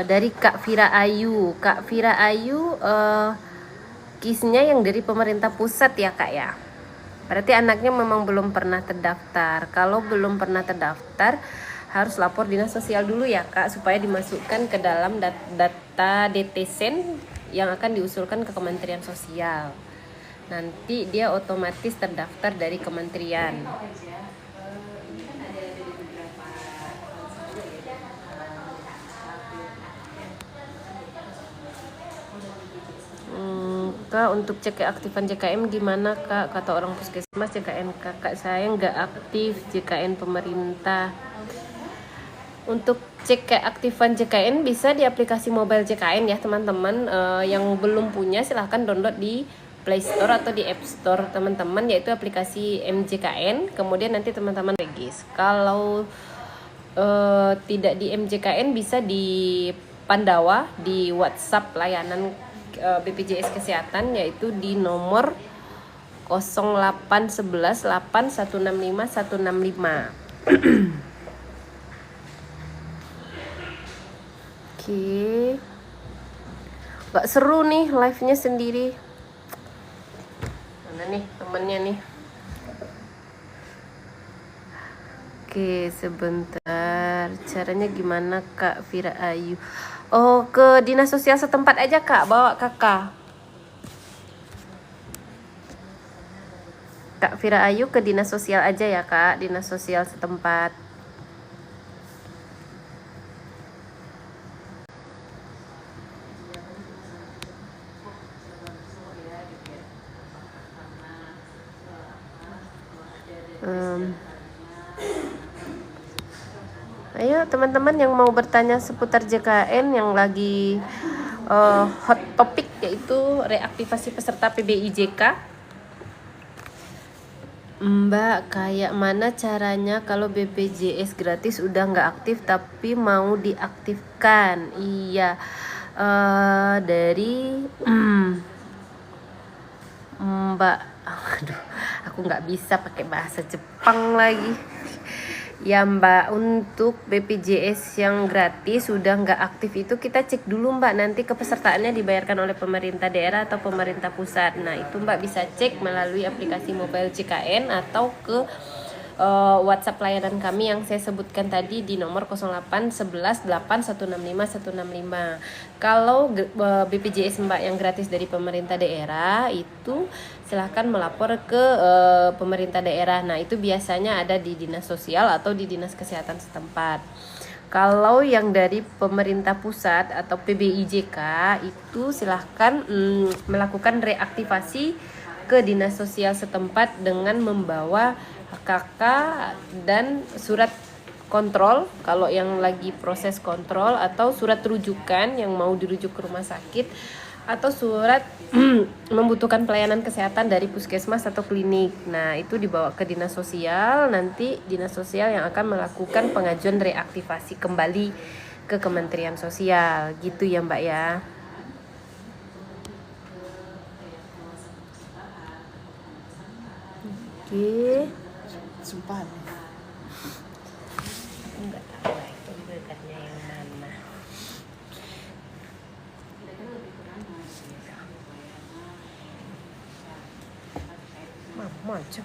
dari Kak Fira Ayu. Kak Fira Ayu kisnya yang dari pemerintah pusat ya Kak ya. Berarti anaknya memang belum pernah terdaftar. Kalau belum pernah terdaftar, harus lapor dinas sosial dulu ya Kak, supaya dimasukkan ke dalam data DTSEN yang akan diusulkan ke Kementerian Sosial. Nanti dia otomatis terdaftar dari kementerian. Kak, untuk cek keaktifan JKN gimana Kak? Kata orang puskesmas JKN kakak saya nggak aktif, JKN pemerintah. Untuk cek keaktifan JKN bisa di aplikasi mobile JKN ya teman-teman. Yang belum punya silahkan download di Play Store atau di App Store teman-teman, yaitu aplikasi MJKN. Kemudian nanti teman-teman regis. Kalau tidak di MJKN bisa di Pandawa, di WhatsApp layanan BPJS Kesehatan, yaitu di nomor 0811 8165 165. Oke. Gak seru nih live-nya sendiri. Mana nih temennya nih? Oke, sebentar. Caranya gimana Kak Fira Ayu? Oh, ke dinas sosial setempat aja Kak, bawa kakak. Kak Fira Ayu ke dinas sosial aja ya Kak, dinas sosial setempat. Ayo teman-teman yang mau bertanya seputar JKN yang lagi hot topic, yaitu reaktivasi peserta PBIJK. Mbak, kayak mana caranya kalau BPJS gratis udah nggak aktif tapi mau diaktifkan? Iya, dari Mbak, aduh, aku nggak bisa pakai bahasa Jepang lagi. Ya Mbak, untuk BPJS yang gratis sudah nggak aktif itu kita cek dulu Mbak, nanti kepesertaannya dibayarkan oleh pemerintah daerah atau pemerintah pusat. Nah itu Mbak bisa cek melalui aplikasi mobile JKN atau ke WhatsApp layanan kami yang saya sebutkan tadi di nomor 0811 8165 165. Kalau BPJS Mbak yang gratis dari pemerintah daerah itu silahkan melapor ke pemerintah daerah. Nah itu biasanya ada di dinas sosial atau di dinas kesehatan setempat. Kalau yang dari pemerintah pusat atau PBIJK itu silahkan melakukan reaktivasi ke dinas sosial setempat dengan membawa KK dan surat kontrol kalau yang lagi proses kontrol, atau surat rujukan yang mau dirujuk ke rumah sakit, atau surat membutuhkan pelayanan kesehatan dari puskesmas atau klinik. Nah itu dibawa ke dinas sosial, nanti dinas sosial yang akan melakukan pengajuan reaktivasi kembali ke Kementerian Sosial gitu ya Mbak ya. Oke. Sumpah Enggak tahu itu dekatnya yang mana. Mama aja.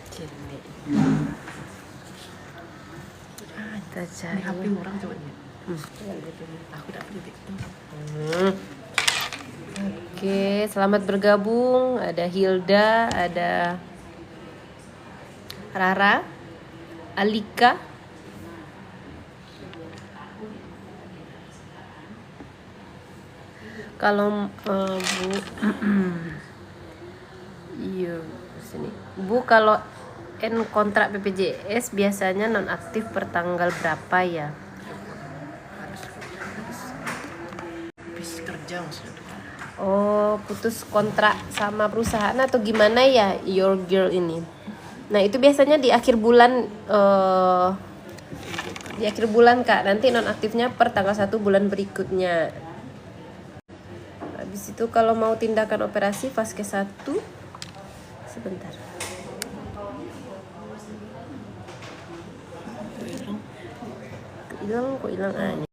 Cili. Ada cari. Ini HP orang coba lihat. Aku dapat di TikTok. Oke, selamat bergabung. Ada Hilda, ada Rara, Alika. Kalau Bu, iya sini. Bu, kalau kontrak BPJS biasanya nonaktif per tanggal berapa ya? Habis kerja maksudnya. Oh, putus kontrak sama perusahaan atau gimana ya your girl ini? Nah itu biasanya di akhir bulan, Kak. Nanti nonaktifnya per tanggal 1 bulan berikutnya. Habis itu kalau mau tindakan operasi fase 1, sebentar. hilang ini.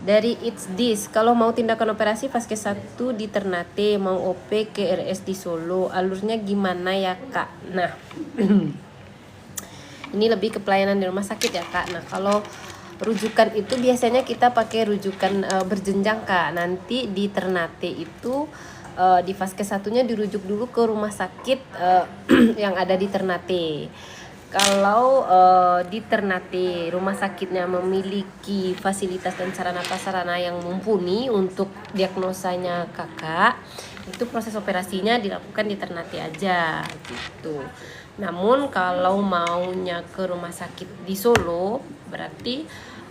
Dari It's This, kalau mau tindakan operasi Vaskes 1 di Ternate, mau OP ke RS di Solo, alurnya gimana ya kak? Nah, ini lebih ke pelayanan di rumah sakit ya kak. Nah, kalau rujukan itu biasanya kita pakai rujukan berjenjang kak. Nanti di Ternate itu di Vaskes 1-nya dirujuk dulu ke rumah sakit yang ada di Ternate. Kalau di Ternate rumah sakitnya memiliki fasilitas dan sarana prasarana yang mumpuni untuk diagnosanya kakak, itu proses operasinya dilakukan di Ternate aja gitu. Namun kalau maunya ke rumah sakit di Solo, berarti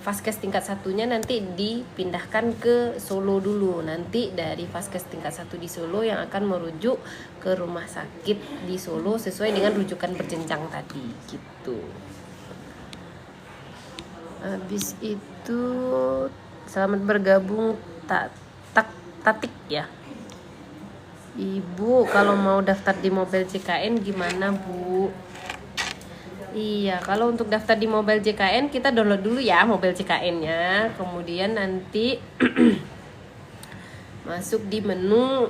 Vaskes tingkat 1-nya nanti dipindahkan ke Solo dulu. Nanti dari Vaskes tingkat 1 di Solo yang akan merujuk ke rumah sakit di Solo sesuai dengan rujukan berjenjang tadi gitu. Habis itu selamat bergabung Tatik ya. Ibu kalau mau daftar di Mobile JKN gimana Bu? Iya, kalau untuk daftar di Mobile JKN kita download dulu ya Mobile JKN-nya. Kemudian nanti masuk di menu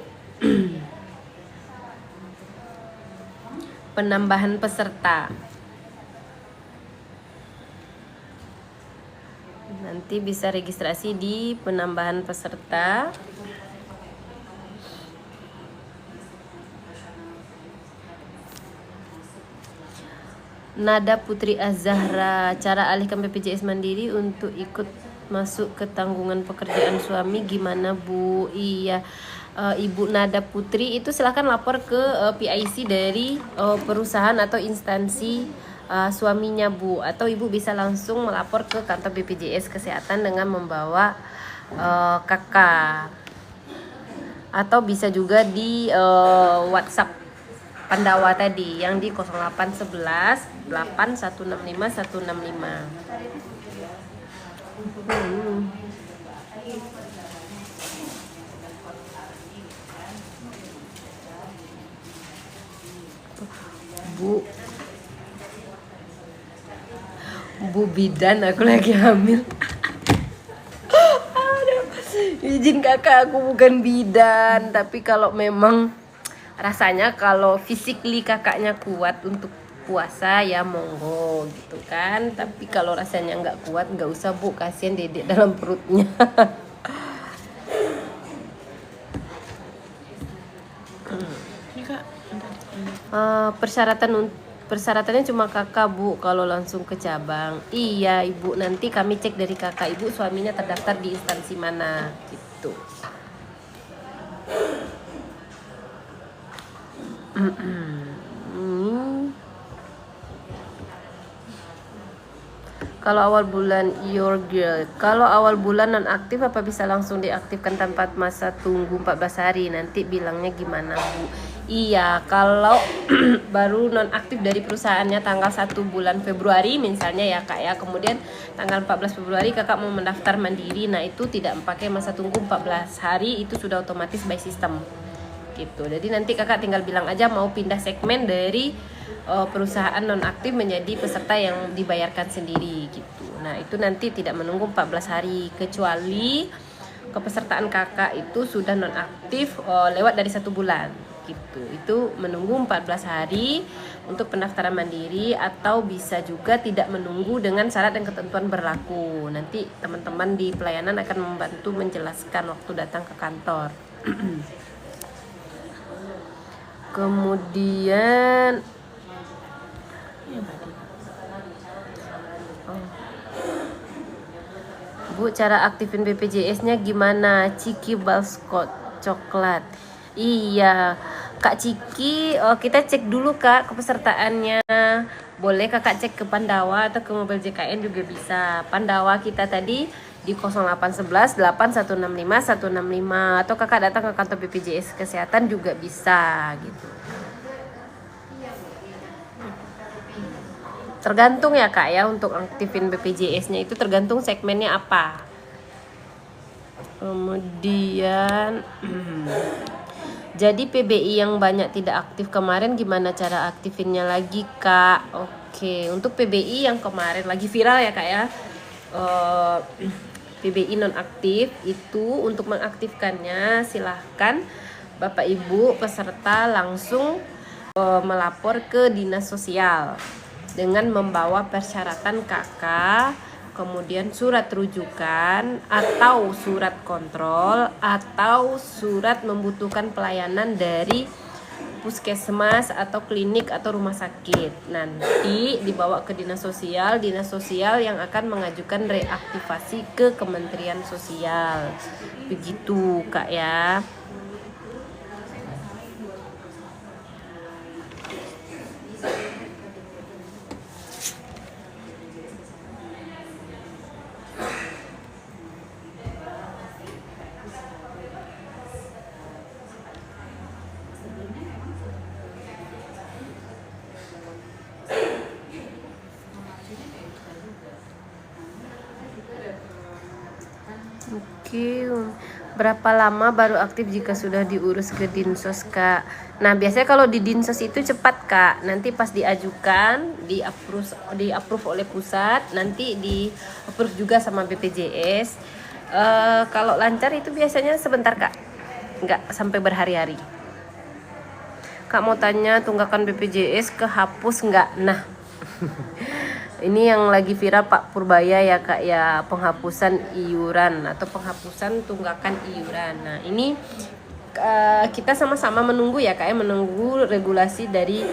penambahan peserta. Nanti bisa registrasi di penambahan peserta. Nada Putri Azahra, cara alihkan BPJS Mandiri untuk ikut masuk ke tanggungan pekerjaan suami gimana Bu? Iya, Ibu Nada Putri itu silahkan lapor ke PIC dari perusahaan atau instansi suaminya Bu, atau Ibu bisa langsung melapor ke kantor BPJS Kesehatan dengan membawa kakak, atau bisa juga di WhatsApp Pandawa tadi yang di 0811 8165 165. Bu bidan, aku lagi hamil. Aduh, izin kakak, aku bukan bidan, tapi kalau memang rasanya kalau physically kakaknya kuat untuk puasa ya monggo gitu kan, tapi kalau rasanya nggak kuat nggak usah Bu, kasihan dedek dalam perutnya. Ini kak. Persyaratannya cuma kakak Bu kalau langsung ke cabang. Iya Ibu, nanti kami cek dari kakak Ibu suaminya terdaftar di instansi mana gitu. Kalau awal bulan your girl, kalau awal bulan non aktif apa bisa langsung diaktifkan tanpa masa tunggu 14 hari? Nanti bilangnya gimana Bu? Iya, kalau baru non aktif dari perusahaannya tanggal 1 bulan Februari misalnya ya kak ya, kemudian tanggal 14 Februari kakak mau mendaftar mandiri, nah itu tidak pakai masa tunggu 14 hari, itu sudah otomatis by system gitu. Jadi nanti kakak tinggal bilang aja mau pindah segmen dari perusahaan nonaktif menjadi peserta yang dibayarkan sendiri gitu. Nah itu nanti tidak menunggu 14 hari, kecuali kepesertaan kakak itu sudah nonaktif lewat dari 1 bulan gitu. Itu menunggu 14 hari untuk pendaftaran mandiri, atau bisa juga tidak menunggu dengan syarat dan ketentuan berlaku. Nanti teman-teman di pelayanan akan membantu menjelaskan waktu datang ke kantor. Kemudian Bu, cara aktifin BPJS-nya gimana? Ciki Balskot coklat. Iya, Kak Ciki, kita cek dulu Kak kepesertaannya. Boleh Kakak cek ke Pandawa atau ke Mobile JKN juga bisa. Pandawa kita tadi di 0811 8165 165, atau kakak datang ke kantor BPJS Kesehatan juga bisa gitu. Tergantung ya kak ya, untuk aktifin BPJS-nya itu tergantung segmennya apa. Kemudian jadi PBI yang banyak tidak aktif kemarin gimana cara aktifinnya lagi kak? Oke, untuk PBI yang kemarin lagi viral ya kak ya, eh, PBI nonaktif itu, untuk mengaktifkannya silahkan Bapak Ibu peserta langsung melapor ke Dinas Sosial dengan membawa persyaratan KK, kemudian surat rujukan atau surat kontrol atau surat membutuhkan pelayanan dari puskesmas atau klinik atau rumah sakit. Nanti dibawa ke Dinas Sosial yang akan mengajukan reaktivasi ke Kementerian Sosial. Begitu Kak ya. Oke, berapa lama baru aktif jika sudah diurus ke Dinsos Kak? Nah biasanya kalau di Dinsos itu cepat Kak, nanti pas diajukan, di approve oleh pusat, nanti di approve juga sama BPJS. Kalau lancar itu biasanya sebentar Kak, nggak sampai berhari-hari. Kak mau tanya, tunggakan BPJS kehapus nggak? Nah ini yang lagi viral Pak Purbaya ya Kak ya, penghapusan iuran atau penghapusan tunggakan iuran. Nah ini kita sama-sama menunggu ya Kak ya, menunggu regulasi dari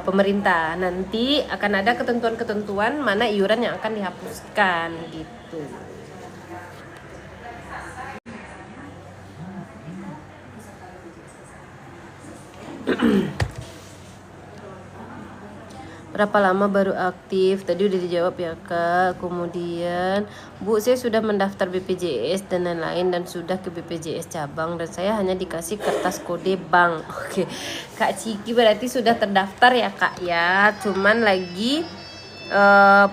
pemerintah. Nanti akan ada ketentuan-ketentuan mana iuran yang akan dihapuskan gitu. Berapa lama baru aktif? Tadi udah dijawab ya Kak. Kemudian Bu, saya sudah mendaftar BPJS dan lain-lain dan sudah ke BPJS cabang dan saya hanya dikasih kertas kode bank. Oke, Kak Ciki berarti sudah terdaftar ya Kak ya. Cuman lagi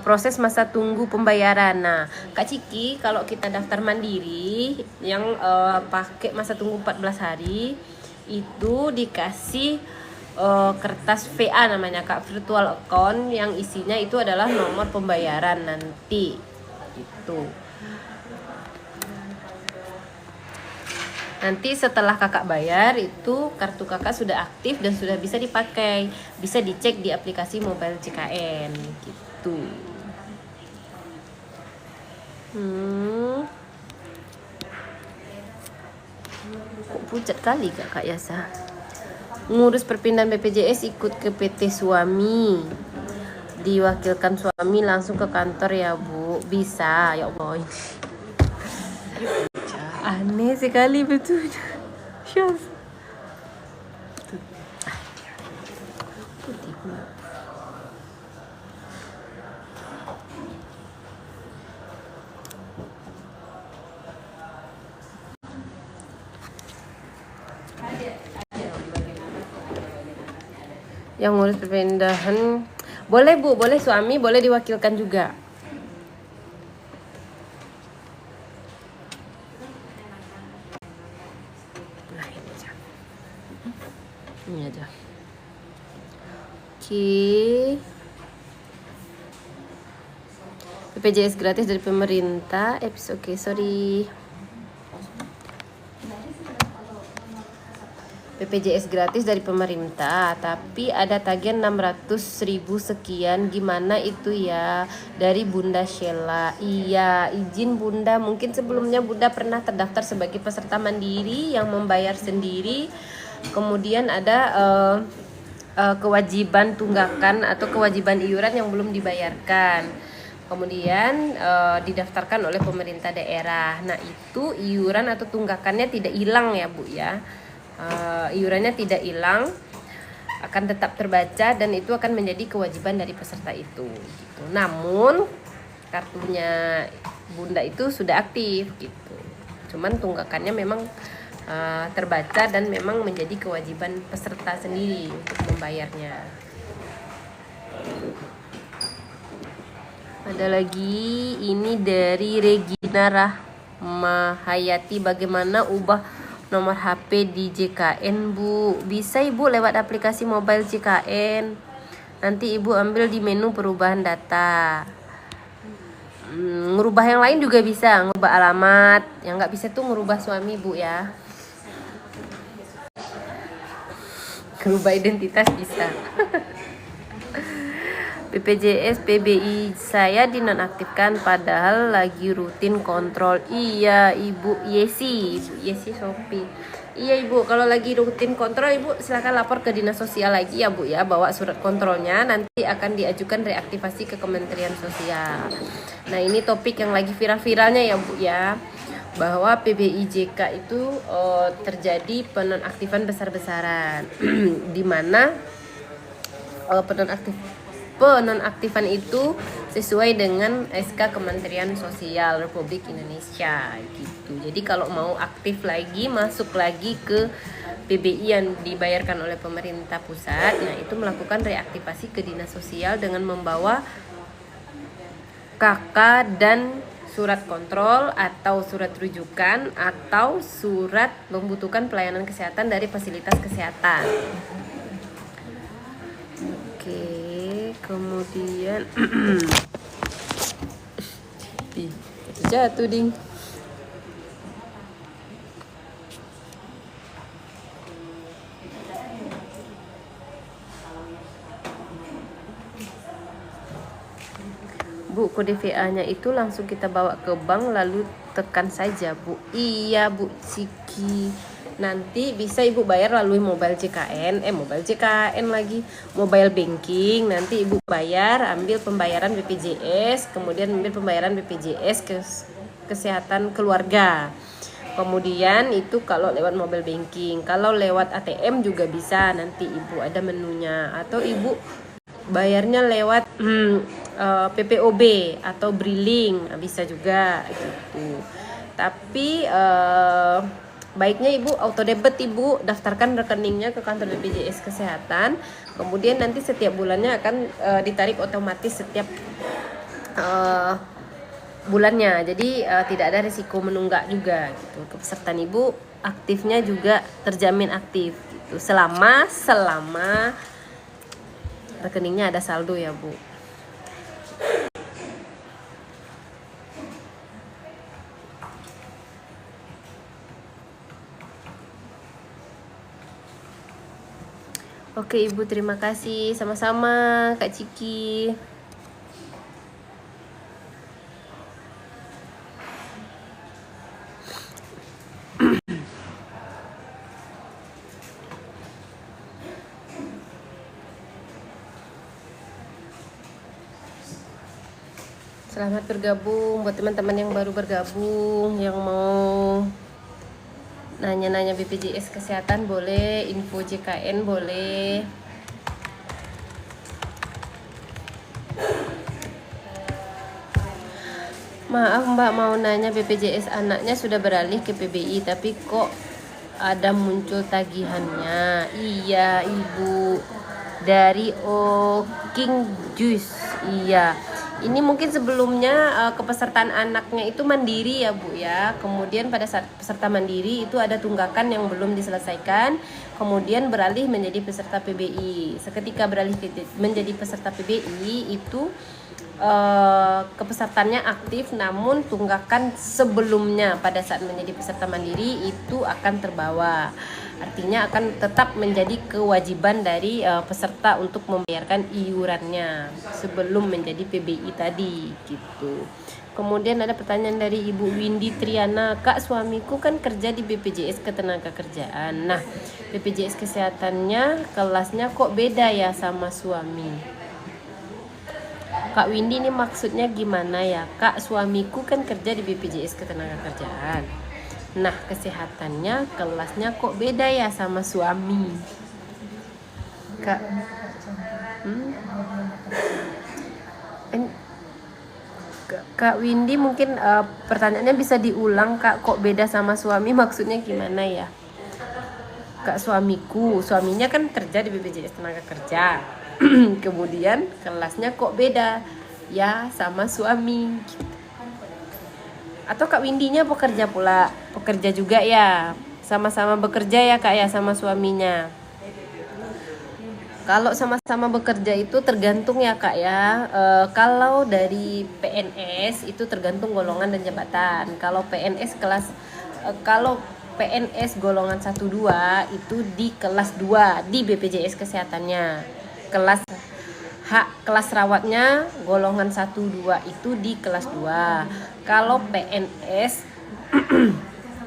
proses masa tunggu pembayaran. Nah Kak Ciki, kalau kita daftar mandiri yang pakai masa tunggu 14 hari itu dikasih kertas VA namanya Kak, virtual account, yang isinya itu adalah nomor pembayaran nanti gitu. Nanti setelah kakak bayar itu kartu kakak sudah aktif dan sudah bisa dipakai, bisa dicek di aplikasi mobile JKN gitu. Kok pucat kali Kak Yasa? Ngurus perpindahan BPJS ikut ke PT suami, diwakilkan suami langsung ke kantor ya Bu. Bisa ya Allah, ini aneh sekali betul. Syaz. Putih pula. Yang ngurus perpindahan boleh Bu, boleh suami, boleh diwakilkan juga. Nah ini aja. Oke. BPJS gratis dari pemerintah. Oke, sorry. BPJS gratis dari pemerintah, tapi ada tagihan 600.000 sekian. Gimana itu ya? Dari Bunda Sheila. Iya, izin Bunda. Mungkin sebelumnya Bunda pernah terdaftar sebagai peserta mandiri yang membayar sendiri. Kemudian ada kewajiban tunggakan atau kewajiban iuran yang belum dibayarkan. Kemudian didaftarkan oleh pemerintah daerah. Nah, itu iuran atau tunggakannya tidak hilang ya, Bu ya. Iurannya tidak hilang, akan tetap terbaca dan itu akan menjadi kewajiban dari peserta itu gitu. Namun kartunya Bunda itu sudah aktif gitu, cuman tunggakannya memang terbaca dan memang menjadi kewajiban peserta sendiri untuk membayarnya. Ada lagi ini dari Regina Rahmahayati, bagaimana ubah nomor HP di JKN Bu? Bisa Ibu lewat aplikasi mobile JKN. Nanti Ibu ambil di menu perubahan data. Ngerubah yang lain juga bisa, ngerubah alamat. Yang nggak bisa tuh ngerubah suami Bu ya. Ngerubah identitas bisa. BPJS PBI saya dinonaktifkan padahal lagi rutin kontrol. Iya Ibu Yesi, Ibu Yesi Sopi. Iya Ibu, kalau lagi rutin kontrol Ibu silakan lapor ke dinas sosial lagi ya Bu ya, bawa surat kontrolnya, nanti akan diajukan reaktivasi ke Kementerian Sosial. Nah ini topik yang lagi viral-viralnya ya Bu ya, bahwa PBIJK itu terjadi penonaktifan besar-besaran di mana penonaktifan itu sesuai dengan SK Kementerian Sosial Republik Indonesia gitu. Jadi kalau mau aktif lagi, masuk lagi ke PBI yang dibayarkan oleh pemerintah pusat, nah itu melakukan reaktivasi ke dinas sosial dengan membawa KK dan surat kontrol atau surat rujukan atau surat membutuhkan pelayanan kesehatan dari fasilitas kesehatan. Oke, kemudian jatuh ding. Bu, kode VA-nya itu langsung kita bawa ke bank lalu tekan saja Bu. Iya Bu Ciki. Nanti bisa Ibu bayar melalui mobile JKN lagi, mobile banking. Nanti Ibu bayar, ambil pembayaran BPJS, kemudian ambil pembayaran BPJS kesehatan keluarga. Kemudian itu kalau lewat mobile banking, kalau lewat ATM juga bisa, nanti Ibu ada menunya, atau Ibu bayarnya lewat PPOB atau Briling bisa juga gitu. Tapi baiknya Ibu auto debit, Ibu daftarkan rekeningnya ke kantor BPJS Kesehatan, kemudian nanti setiap bulannya akan ditarik otomatis setiap bulannya. Jadi tidak ada risiko menunggak juga gitu. Kepesertaan Ibu aktifnya juga terjamin aktif gitu. Selama rekeningnya ada saldo ya Bu. Oke Ibu, terima kasih. Sama-sama Kak Ciki. Selamat bergabung buat teman-teman yang baru bergabung, yang mau nanya-nanya BPJS Kesehatan boleh, info JKN boleh. Maaf Mbak, mau nanya BPJS anaknya sudah beralih ke PBI tapi kok ada muncul tagihannya. Iya Ibu, dari King Juice. Iya, ini mungkin sebelumnya kepesertaan anaknya itu mandiri ya Bu ya. Kemudian pada saat peserta mandiri itu ada tunggakan yang belum diselesaikan, kemudian beralih menjadi peserta PBI. Seketika beralih menjadi peserta PBI itu kepesertaannya aktif, namun tunggakan sebelumnya pada saat menjadi peserta mandiri itu akan terbawa. Artinya akan tetap menjadi kewajiban dari peserta untuk membayarkan iurannya sebelum menjadi PBI tadi gitu. Kemudian ada pertanyaan dari Ibu Windy Triana, Kak suamiku kan kerja di BPJS Ketenagakerjaan. Nah, BPJS kesehatannya kelasnya kok beda ya sama suami? Kak Windy ini maksudnya gimana ya? Kak suamiku kan kerja di BPJS Ketenagakerjaan. Nah, kesehatannya kelasnya kok beda ya sama suami? Kak Kak Windy mungkin pertanyaannya bisa diulang Kak, kok beda sama suami maksudnya gimana ya? Kak suaminya kan kerja di BPJS Tenaga Kerja. Kemudian kelasnya kok beda ya sama suami gitu. Atau Kak Windy-nya pekerja juga ya, sama-sama bekerja ya Kak ya sama suaminya. Kalau sama-sama bekerja itu tergantung ya Kak ya. Kalau dari PNS itu tergantung golongan dan jabatan. Kalau PNS golongan 1 2 itu di kelas 2 di BPJS kesehatannya. Kelas rawatnya golongan 1 2 itu di kelas 2. Kalau PNS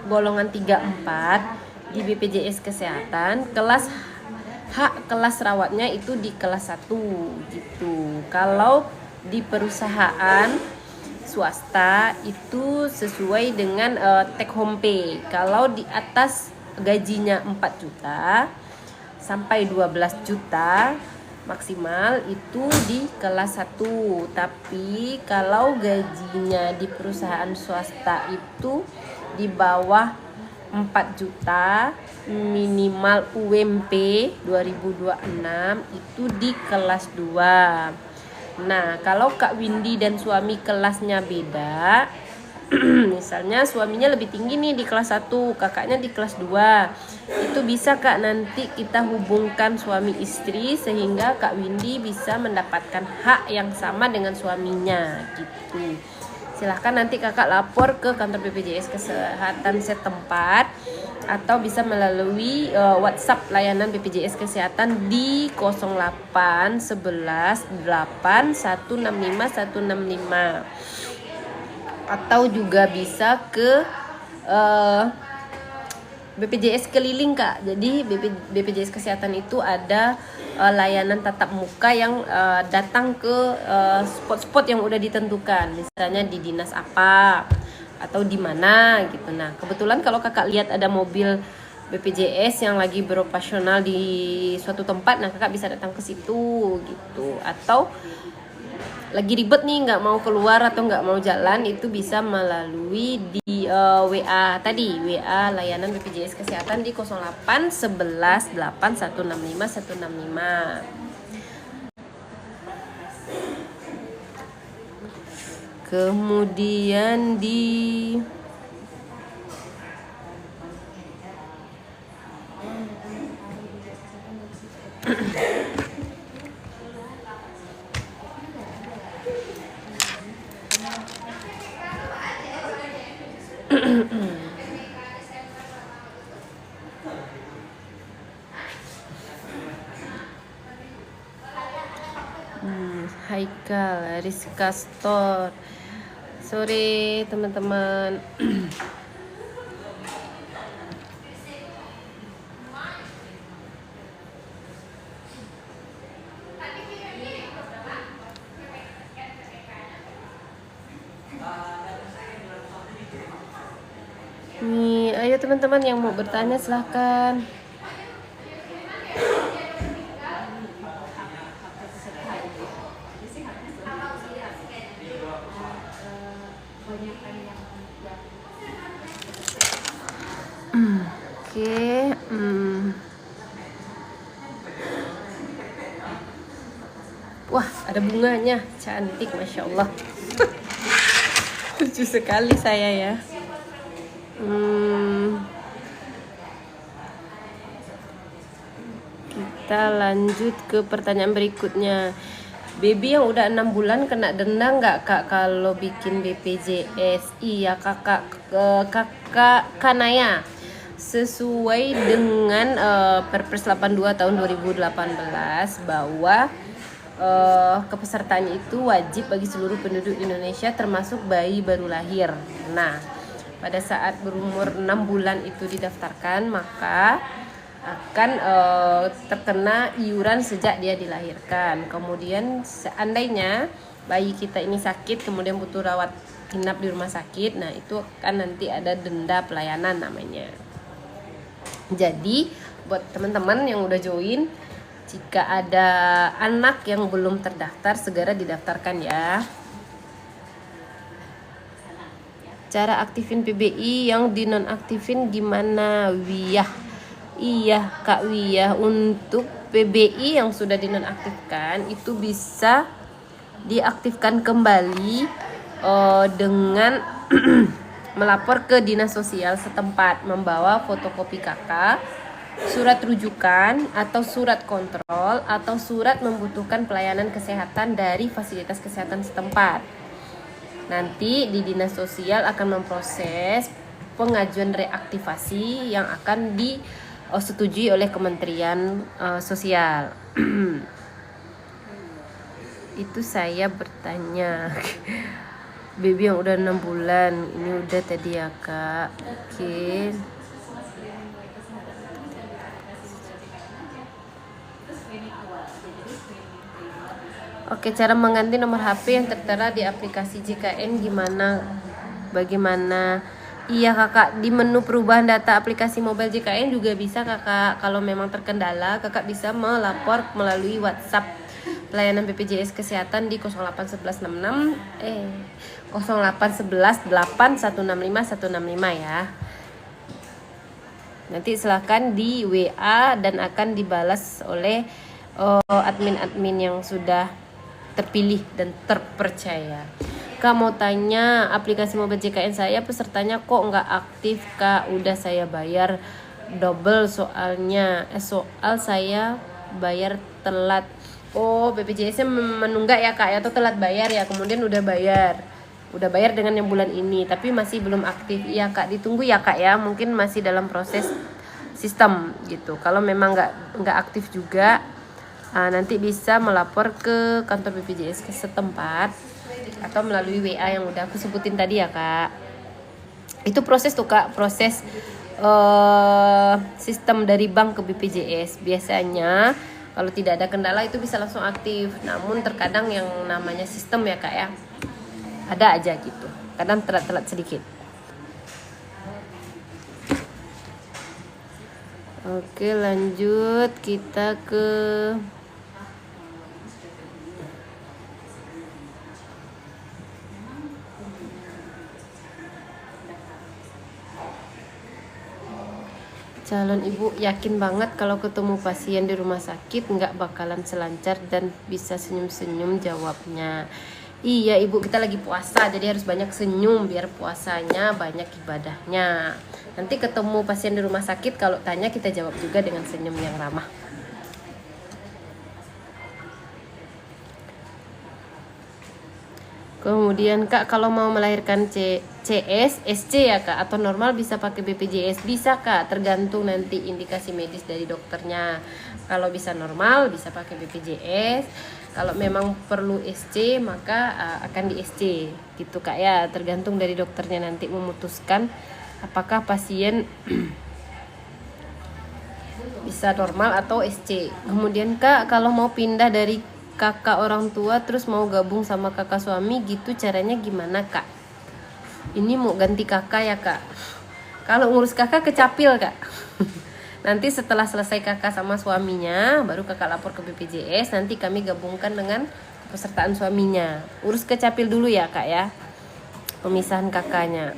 golongan 3 4 di BPJS kesehatan, kelas rawatnya itu di kelas 1 gitu. Kalau di perusahaan swasta itu sesuai dengan take home pay. Kalau di atas gajinya 4 juta sampai 12 juta maksimal itu di kelas 1. Tapi kalau gajinya di perusahaan swasta itu di bawah 4 juta minimal UMP 2026 itu di kelas 2. Nah, kalau Kak Windy dan suami kelasnya beda, misalnya suaminya lebih tinggi nih di kelas 1, kakaknya di kelas 2, itu bisa Kak nanti kita hubungkan suami istri sehingga Kak Windy bisa mendapatkan hak yang sama dengan suaminya gitu. Silahkan nanti kakak lapor ke kantor BPJS Kesehatan setempat atau bisa melalui WhatsApp layanan BPJS Kesehatan di 08 11 8 165 165 atau juga bisa ke BPJS keliling Kak. Jadi BPJS Kesehatan itu ada layanan tatap muka yang datang ke spot-spot yang udah ditentukan, misalnya di dinas apa atau di mana gitu. Nah, kebetulan kalau kakak lihat ada mobil BPJS yang lagi beroperasional di suatu tempat, nah kakak bisa datang ke situ gitu. Atau lagi ribet nih nggak mau keluar atau nggak mau jalan, itu bisa melalui di WA tadi, WA layanan BPJS Kesehatan di 08 11 8 165 165. Kemudian di Haikal, Rizka Store. Sore teman-teman. Nih, ayo teman-teman yang mau bertanya silahkan. Oke. Wah, ada bunganya, cantik, masya Allah. Lucu sekali saya ya. Kita lanjut ke pertanyaan berikutnya. Baby yang udah 6 bulan kena denda nggak Kak kalau bikin BPJS? Iya kakak Kanaya. Sesuai dengan Perpres 82 tahun 2018 bahwa kepesertaannya itu wajib bagi seluruh penduduk Indonesia termasuk bayi baru lahir. Nah, pada saat berumur 6 bulan itu didaftarkan, maka akan terkena iuran sejak dia dilahirkan. Kemudian seandainya bayi kita ini sakit kemudian butuh rawat inap di rumah sakit, nah itu kan nanti ada denda pelayanan namanya. Jadi buat teman-teman yang udah join, jika ada anak yang belum terdaftar segera didaftarkan ya. Cara aktifin PBI yang dinonaktifin gimana? Iya Kak Wiyah, untuk PBI yang sudah dinonaktifkan itu bisa diaktifkan kembali dengan melapor ke dinas sosial setempat, membawa fotokopi KK surat rujukan atau surat kontrol atau surat membutuhkan pelayanan kesehatan dari fasilitas kesehatan setempat. Nanti di dinas sosial akan memproses pengajuan reaktivasi yang akan disetujui oleh Kementerian Sosial. Itu saya bertanya. Baby yang udah 6 bulan, ini udah tadi ya kak. Oke. Oke, cara mengganti nomor HP yang tertera di aplikasi JKN gimana? Bagaimana? Iya kakak, di menu perubahan data aplikasi mobile JKN juga bisa kakak. Kalau memang terkendala, kakak bisa melapor melalui WhatsApp pelayanan BPJS Kesehatan di 0811 0811 8165 165 ya. Nanti silahkan di WA dan akan dibalas oleh admin-admin yang sudah terpilih dan terpercaya. Kak mau tanya, aplikasi mobile JKN saya pesertanya kok nggak aktif kak? Udah saya bayar double soalnya. Soal saya bayar telat. Oh, BPJS-nya menunggak ya kak ya, atau telat bayar ya, kemudian udah bayar dengan yang bulan ini tapi masih belum aktif. Iya kak, ditunggu ya kak ya, mungkin masih dalam proses sistem gitu. Kalau memang nggak aktif juga, nanti bisa melapor ke kantor BPJS ke setempat atau melalui WA yang udah aku sebutin tadi ya kak. Itu proses tuh kak, proses sistem dari bank ke BPJS. Biasanya kalau tidak ada kendala itu bisa langsung aktif. Namun terkadang yang namanya sistem ya kak ya, ada aja gitu, kadang telat-telat sedikit. Oke, lanjut kita ke calon ibu. Yakin banget kalau ketemu pasien di rumah sakit nggak bakalan selancar dan bisa senyum-senyum jawabnya. Iya ibu, kita lagi puasa jadi harus banyak senyum biar puasanya banyak ibadahnya. Nanti ketemu pasien di rumah sakit, kalau tanya kita jawab juga dengan senyum yang ramah. Kemudian kak, kalau mau melahirkan CS, SC ya kak, atau normal bisa pakai BPJS? Bisa kak, tergantung nanti indikasi medis dari dokternya. Kalau bisa normal bisa pakai BPJS. Kalau memang perlu SC maka akan di SC gitu kak ya, tergantung dari dokternya nanti memutuskan apakah pasien bisa normal atau SC. Kemudian kak, kalau mau pindah dari kakak orang tua terus mau gabung sama kakak suami gitu, caranya gimana kak? Ini mau ganti kakak ya kak. Kalau ngurus kakak kecapil kak. Nanti setelah selesai kakak sama suaminya baru kakak lapor ke BPJS, nanti kami gabungkan dengan pesertaan suaminya. Urus kecapil dulu ya kak ya, pemisahan kakaknya.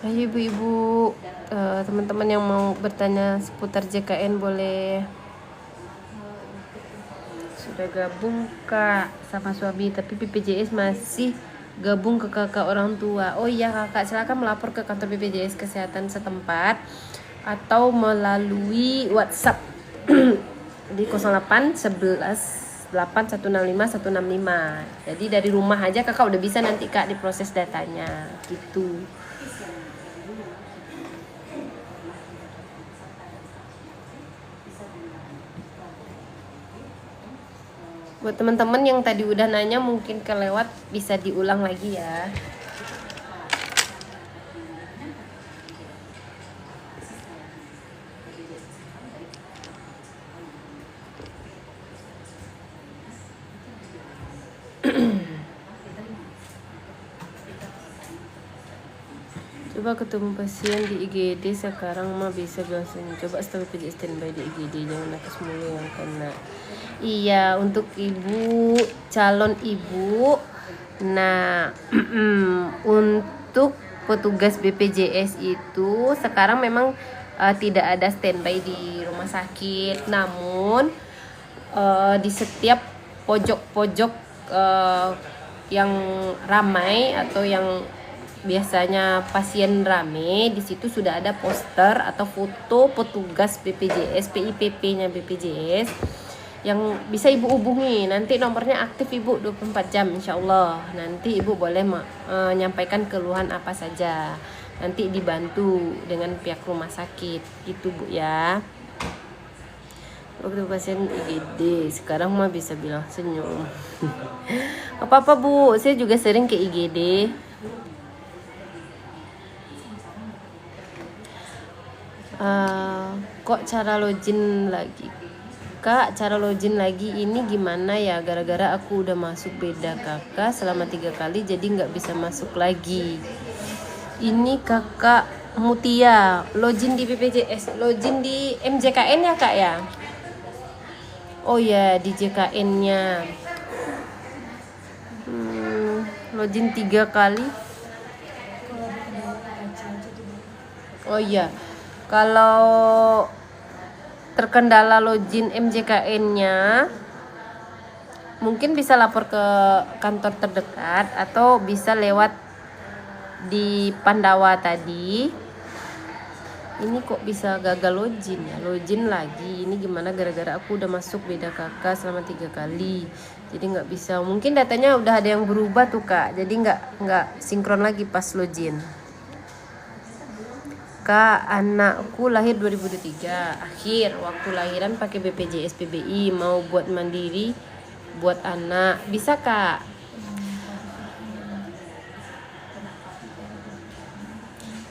Ayo ibu-ibu, teman-teman yang mau bertanya seputar JKN boleh. Sudah gabung kak sama suami tapi BPJS masih gabung ke kakak orang tua. Oh iya kakak, silakan melapor ke kantor BPJS kesehatan setempat atau melalui WhatsApp di 0811 8165 165. Jadi dari rumah aja kakak udah bisa nanti kak diproses datanya gitu. Buat teman-teman yang tadi udah nanya mungkin kelewat, bisa diulang lagi ya. Coba ketemu pasien di IGD sekarang mah bisa langsung. Coba setelah BPJS standby di IGD, jangan nakes mulu yang kena. Iya, untuk ibu, calon ibu. Nah, untuk petugas BPJS itu sekarang memang tidak ada standby di rumah sakit, namun di setiap pojok-pojok yang ramai atau yang biasanya pasien rame, di situ sudah ada poster atau foto petugas BPJS, PIPP-nya BPJS yang bisa ibu hubungi. Nanti nomornya aktif ibu 24 jam insya Allah. Nanti ibu boleh menyampaikan keluhan apa saja, nanti dibantu dengan pihak rumah sakit gitu bu ya. Waktu pasien IGD sekarang mah bisa bilang senyum. Apa-apa bu, saya juga sering ke IGD. Kok cara login lagi kak, cara login lagi ini gimana ya, gara-gara aku udah masuk beda kakak selama 3 kali jadi nggak bisa masuk lagi. Ini kakak Mutia login di BPJS, login di MJKN ya kak ya. Oh ya di JKN nya login 3 kali. Oh iya, kalau terkendala login MJKN-nya, mungkin bisa lapor ke kantor terdekat atau bisa lewat di Pandawa tadi. Ini kok bisa gagal login ya? Login lagi. Ini gimana, gara-gara aku udah masuk beda kakak selama 3 kali. Jadi nggak bisa. Mungkin datanya udah ada yang berubah tuh kak. Jadi nggak sinkron lagi pas login. Kak, anakku lahir 2023. Akhir waktu lahiran pakai BPJS PBI, mau buat mandiri buat anak. Bisa, Kak?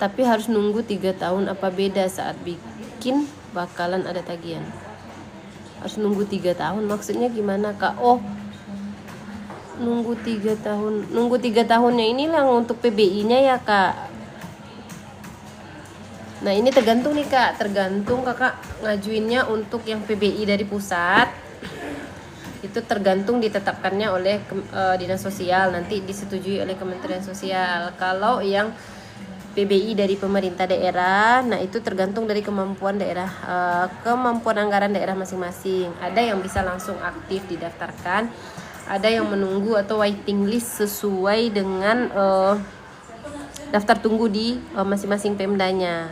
Tapi harus nunggu 3 tahun. Apa beda saat bikin bakalan ada tagihan? Harus nunggu 3 tahun. Maksudnya gimana, Kak? Oh, nunggu 3 tahun. Nunggu 3 tahunnya inilah untuk PBI-nya ya, Kak. Nah ini tergantung nih kak, tergantung kakak ngajuinnya untuk yang PBI dari pusat. Itu tergantung ditetapkannya oleh Dinas Sosial, nanti disetujui oleh Kementerian Sosial. Kalau yang PBI dari pemerintah daerah, nah itu tergantung dari kemampuan daerah, kemampuan anggaran daerah masing-masing. Ada yang bisa langsung aktif didaftarkan, ada yang menunggu atau waiting list sesuai dengan daftar tunggu di masing-masing Pemdanya.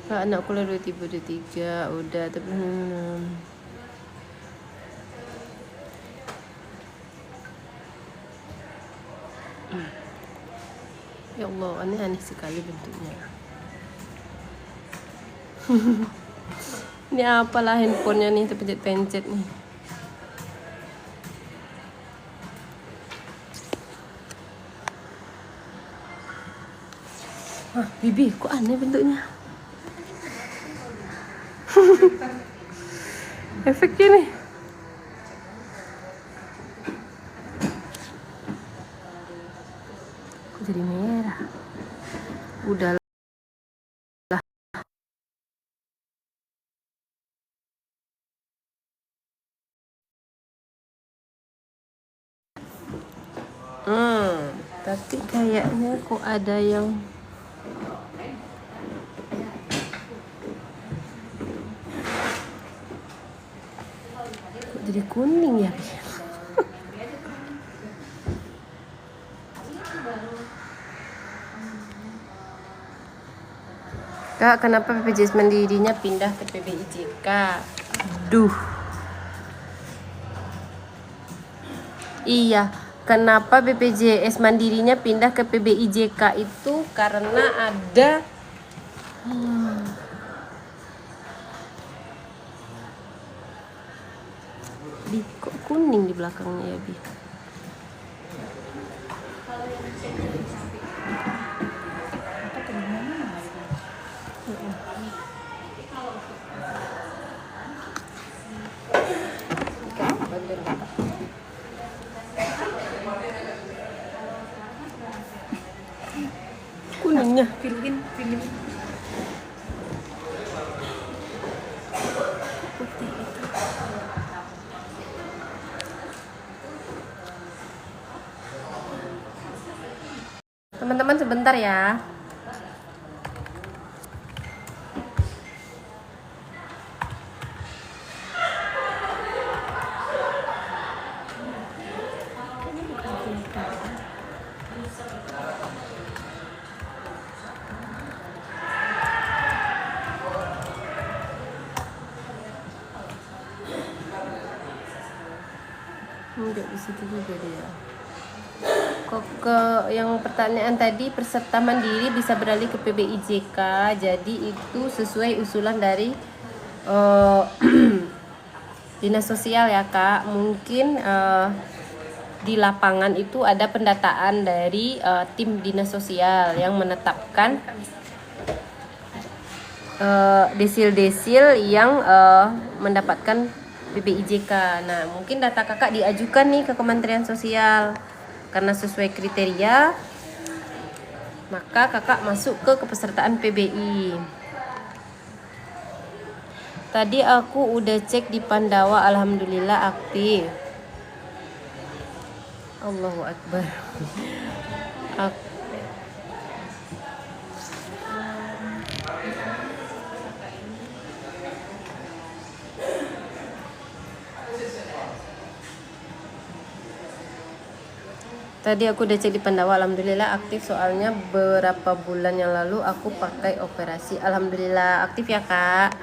Kak, anakku lahir 2023 udah tapi ya Allah, aneh sekali bentuknya. Ini apalah handphonenya nih, terpencet-pencet nih. Wah, Bibi, kok aneh bentuknya? Efeknya nih. Kok jadi merah? Udah lah. Tapi kayaknya kok ada yang jadi kuning ya. Kak, kenapa BPJS Mandirinya pindah ke PBIJK? Duh. Iya, kenapa BPJS Mandirinya pindah ke PBIJK itu karena ada kok kuning di belakangnya ya, Bi? Kuningnya Pilihin. Teman-teman sebentar ya. Enggak di situ juga dia. Kok ke yang pertanyaan tadi, peserta mandiri bisa beralih ke PBIJK. Jadi itu sesuai usulan dari Dinas Sosial ya Kak. Mungkin di lapangan itu ada pendataan dari tim Dinas Sosial yang menetapkan desil-desil yang mendapatkan PBIJK. Nah, mungkin data kakak diajukan nih ke Kementerian Sosial. Karena sesuai kriteria, maka kakak masuk ke kepesertaan PBI. Tadi aku udah cek di Pandawa, alhamdulillah aktif. Allahu Akbar. Tadi aku udah cek di Pandawa, alhamdulillah aktif. Soalnya beberapa bulan yang lalu aku pakai operasi. Alhamdulillah aktif ya Kak.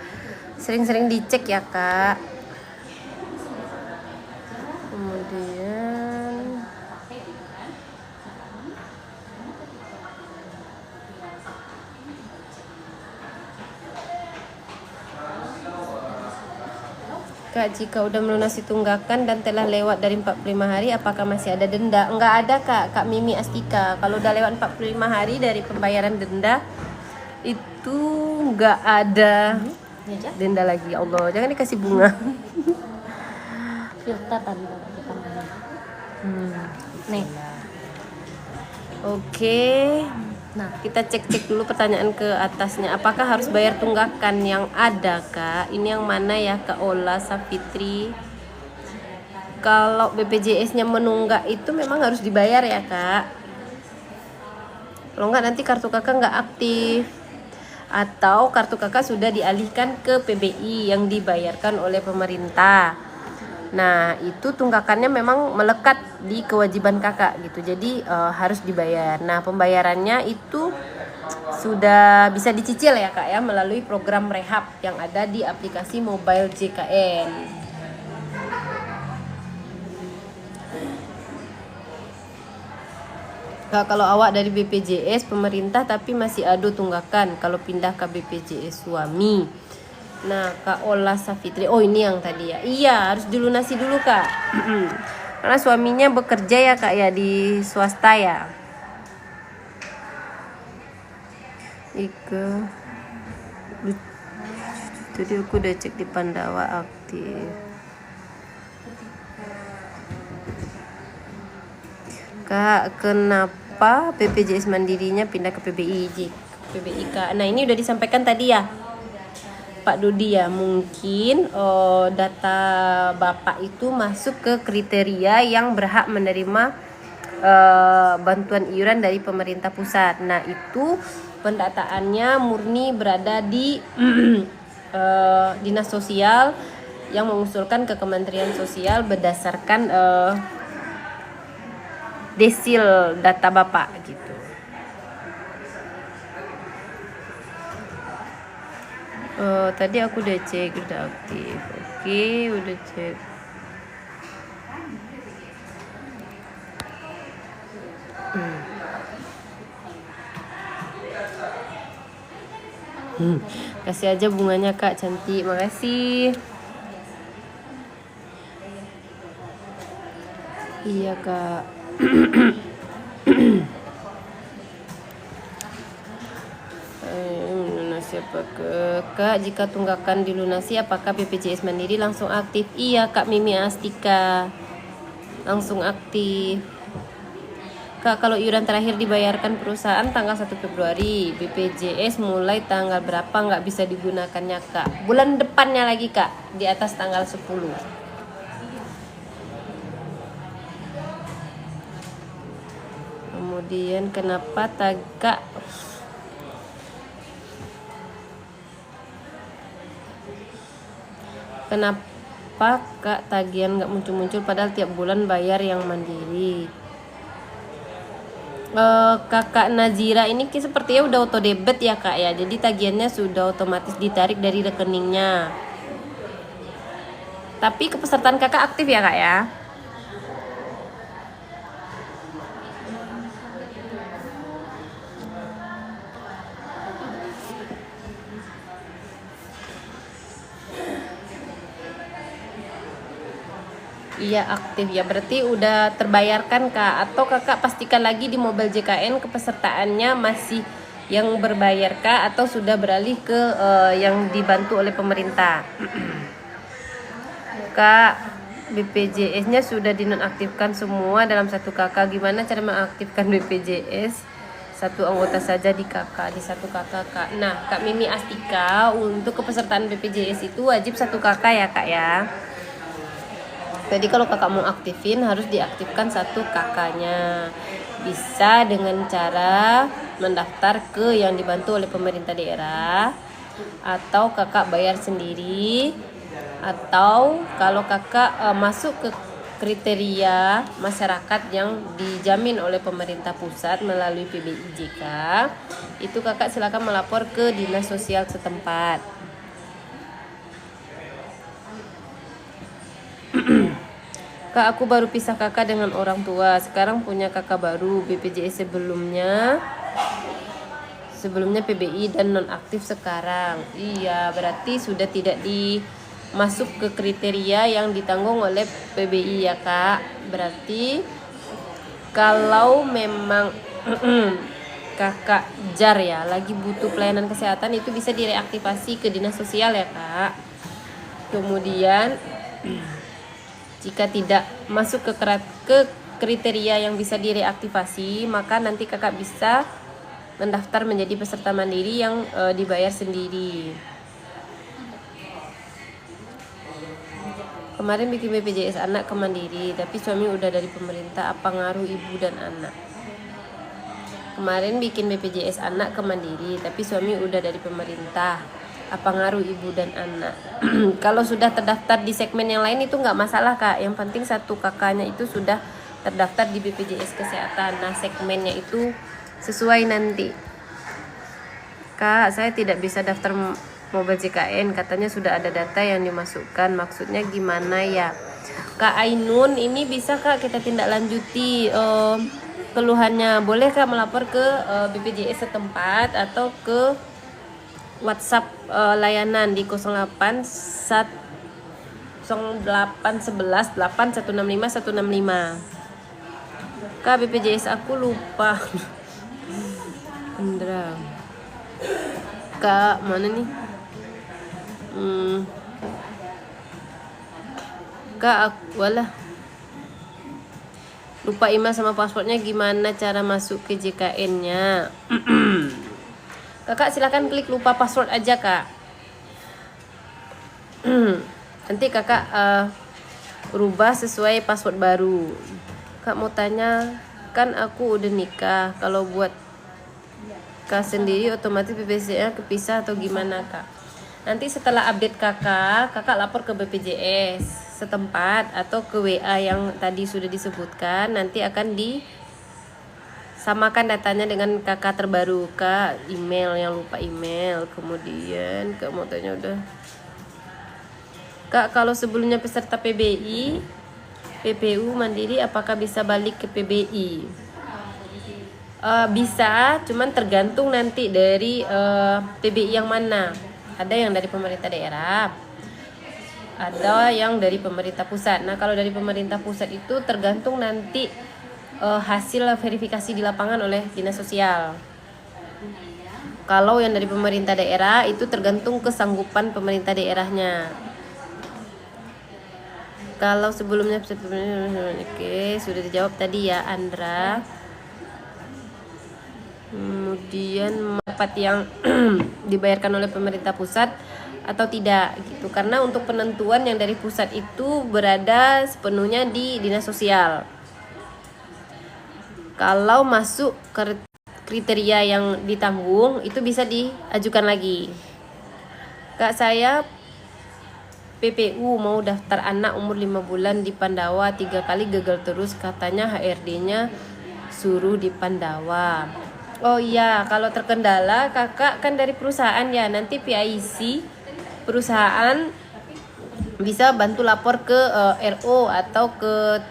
Sering-sering dicek ya Kak. Kemudian Kak, jika udah melunasi tunggakan dan telah lewat dari 45 hari, apakah masih ada denda? Enggak ada Kak, Kak Mimi Astika. Kalau udah lewat 45 hari dari pembayaran denda, itu enggak ada denda lagi. Ya Allah, jangan dikasih bunga. Filter tadi depan. Nih. Oke. Nah, kita cek-cek dulu pertanyaan ke atasnya. Apakah harus bayar tunggakan yang ada, Kak? Ini yang mana ya, Kak Ola Safitri? Kalau BPJS-nya menunggak itu memang harus dibayar ya, Kak. Kalau nggak nanti kartu kakak nggak aktif. Atau kartu kakak sudah dialihkan ke PBI yang dibayarkan oleh pemerintah. Nah, itu tunggakannya memang melekat di kewajiban kakak gitu. Jadi harus dibayar. Nah, pembayarannya itu sudah bisa dicicil ya Kak ya melalui program rehab yang ada di aplikasi mobile JKN. Nah, kalau awak dari BPJS pemerintah tapi masih ada tunggakan kalau pindah ke BPJS suami. Nah, Kak Ola Safitri, oh ini yang tadi ya. Iya, harus dilunasi dulu Kak. Karena suaminya bekerja ya Kak ya di swasta ya. Ika. Jadi aku udah cek di Pandawa aktif. Kak, kenapa BPJS Mandirinya pindah ke PBI Kak? Nah, ini udah disampaikan tadi ya. Pak Dodi ya, mungkin data Bapak itu masuk ke kriteria yang berhak menerima bantuan iuran dari pemerintah pusat. Nah, itu pendataannya murni berada di Dinas Sosial yang mengusulkan ke Kementerian Sosial berdasarkan desil data Bapak gitu. Tadi aku udah cek, udah aktif. Oke, udah cek. Kasih aja bunganya Kak, cantik. Makasih. Iya Kak. Siapa ke Kak, jika tunggakan dilunasi apakah BPJS Mandiri langsung aktif? Iya Kak Mimi Astika, langsung aktif. Kak, kalau iuran terakhir dibayarkan perusahaan tanggal 1 Februari, BPJS mulai tanggal berapa nggak bisa digunakannya Kak? Bulan depannya lagi Kak, di atas tanggal 10. Kemudian kenapa kak tagihan nggak muncul-muncul padahal tiap bulan bayar yang mandiri? Kakak Nazira ini sepertinya udah auto debit ya kak ya, jadi tagihannya sudah otomatis ditarik dari rekeningnya. Tapi kepesertaan kakak aktif ya kak ya? Iya aktif ya, berarti udah terbayarkan kak? Atau kakak pastikan lagi di mobile JKN kepesertaannya masih yang berbayar kak, atau sudah beralih ke yang dibantu oleh pemerintah? Kak, BPJS-nya sudah dinonaktifkan semua dalam satu kakak. Gimana cara mengaktifkan BPJS? Satu anggota saja di kakak, di satu kakak kak. Nah Kak Mimi Astika, untuk kepesertaan BPJS itu wajib satu kakak ya kak ya. Jadi kalau kakak mau aktifin harus diaktifkan satu kakaknya. Bisa dengan cara mendaftar ke yang dibantu oleh pemerintah daerah, atau kakak bayar sendiri, atau kalau kakak masuk ke kriteria masyarakat yang dijamin oleh pemerintah pusat melalui PBIJK, itu kakak silakan melapor ke dinas sosial setempat. Kak, aku baru pisah kakak dengan orang tua. Sekarang punya kakak baru. BPJS sebelumnya PBI dan nonaktif sekarang. Iya, berarti sudah tidak masuk ke kriteria yang ditanggung oleh PBI ya kak. Berarti kalau memang kakak jar ya, lagi butuh pelayanan kesehatan, itu bisa direaktivasi ke dinas sosial ya kak. Kemudian jika tidak masuk ke kriteria yang bisa direaktivasi, maka nanti kakak bisa mendaftar menjadi peserta mandiri yang dibayar sendiri. Kemarin bikin BPJS anak ke mandiri, tapi suami udah dari pemerintah, apa ngaruh ibu dan anak? Kemarin bikin BPJS anak ke mandiri, tapi suami udah dari pemerintah, apa ngaruh ibu dan anak? Kalau sudah terdaftar di segmen yang lain itu nggak masalah kak, yang penting satu kakaknya itu sudah terdaftar di BPJS Kesehatan. Nah segmennya itu sesuai nanti. Kak, saya tidak bisa daftar mobile JKN, katanya sudah ada data yang dimasukkan, maksudnya gimana ya? Kak Ainun, ini bisa kak kita tindak lanjuti keluhannya, boleh kak melapor ke BPJS setempat atau ke WhatsApp layanan di 0811 8165 165. Kak, BPJS aku lupa. Indra. Kak, mana nih? Kak, aku lupa email sama passwordnya, gimana cara masuk ke JKN-nya? Kakak silakan klik lupa password aja kak. Nanti kakak rubah sesuai password baru. Kak mau tanya, kan aku udah nikah, kalau buat kak sendiri otomatis BPJS-nya kepisah atau gimana kak? Nanti setelah update kakak lapor ke BPJS setempat atau ke WA yang tadi sudah disebutkan, nanti akan samakan datanya dengan kakak terbaru kak. Email, yang lupa email. Kemudian kak mau tanya udah kak, kalau sebelumnya peserta PBI PPU mandiri, apakah bisa balik ke PBI? Bisa, cuman tergantung nanti dari PBI yang mana. Ada yang dari pemerintah daerah, ada yang dari pemerintah pusat. Nah kalau dari pemerintah pusat itu tergantung nanti hasil verifikasi di lapangan oleh dinas sosial. Kalau yang dari pemerintah daerah itu tergantung kesanggupan pemerintah daerahnya. Kalau sebelumnya oke, sudah dijawab tadi ya Andra. Kemudian dapat yang dibayarkan oleh pemerintah pusat atau tidak gitu, karena untuk penentuan yang dari pusat itu berada sepenuhnya di dinas sosial. Kalau masuk kriteria yang ditanggung itu bisa diajukan lagi. Kak, saya PPU mau daftar anak umur 5 bulan di Pandawa, 3 kali gagal terus, katanya HRD-nya suruh di Pandawa. Oh iya, kalau terkendala kakak kan dari perusahaan ya, nanti PIC perusahaan bisa bantu lapor ke RO atau ke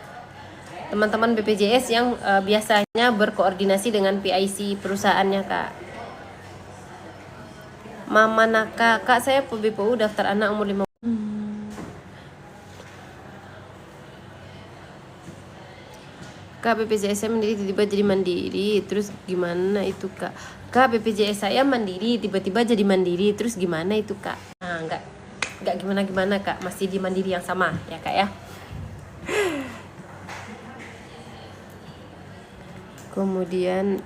teman-teman BPJS yang biasanya berkoordinasi dengan PIC perusahaannya, Kak. Mama Naka, Kak saya BPU daftar anak umur 5. Kak, BPJS saya mandiri tiba-tiba jadi mandiri, terus gimana itu, Kak? Kak, BPJS saya mandiri tiba-tiba jadi mandiri, terus gimana itu, Kak? Nah, enggak gimana-gimana, Kak, masih di mandiri yang sama ya, Kak ya. Kemudian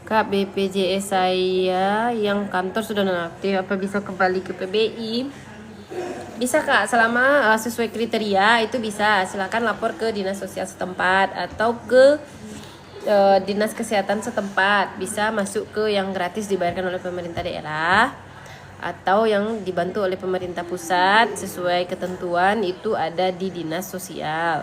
Kak, BPJS saya yang kantor sudah nonaktif, apa bisa kembali ke PBI? Bisa, Kak, selama sesuai kriteria itu bisa. Silakan lapor ke dinas sosial setempat atau ke dinas kesehatan setempat. Bisa masuk ke yang gratis dibayarkan oleh pemerintah daerah atau yang dibantu oleh pemerintah pusat sesuai ketentuan, itu ada di dinas sosial.